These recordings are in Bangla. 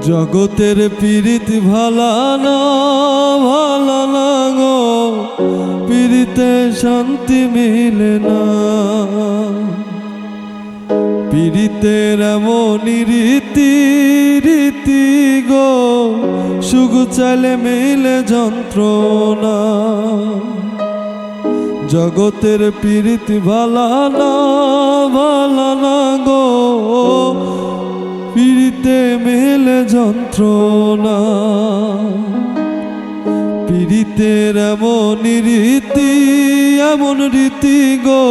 জগতের পীড়িত ভালা না গো, পীড়িতে শান্তি মিলে না। পীড়িতের এমনই রীতি গো, সুখ চাইলে মিলে যন্ত্রণা। জগতের পীড়িত ভালা না গো, পীড়িতে মেলে যন্ত্রণা। পীড়িতের এমন রীতি গো,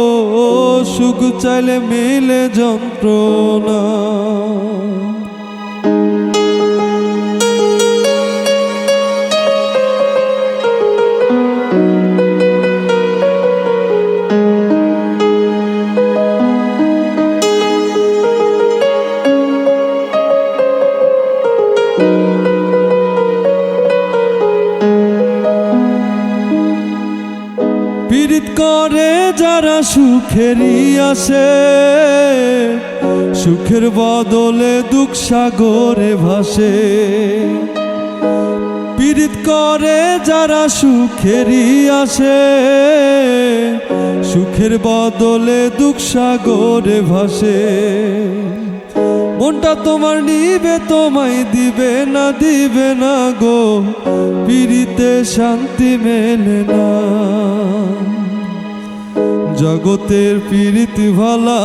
সুখ চাইলে মেলে যন্ত্রণা। পীড়িত করে যারা সুখেরই আসে, সুখের বদলে দুঃখ সাগরে ভাসে। পীড়িত করে যারা সুখেরই আসে, সুখের বদলে দুঃখ সাগরে ভাসে। মনটা তোমার নিবে তোমায় দিবে না গো, পীড়িতে শান্তি মেলে না। জগতের পীড়িত ভালা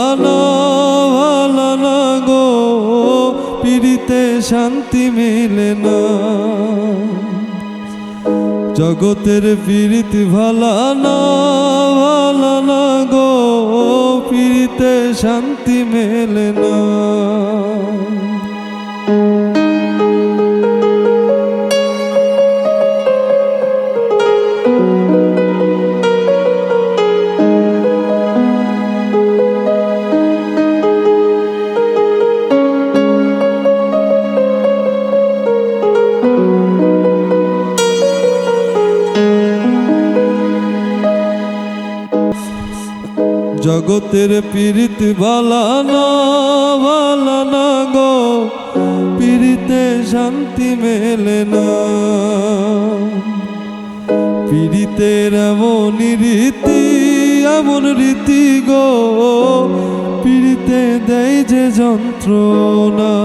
না গো, পীড়িতে শান্তি মেলে না। জগতের পীড়িত ভালা না গো, পীড়িতে শান্তি মেলে না। জগতের পীড়িত ভালা না গো, পীড়িতে শান্তি মেলে না। পীড়িতের এমন রীতি গো, পীড়িতে দেয় যে যন্ত্রণা।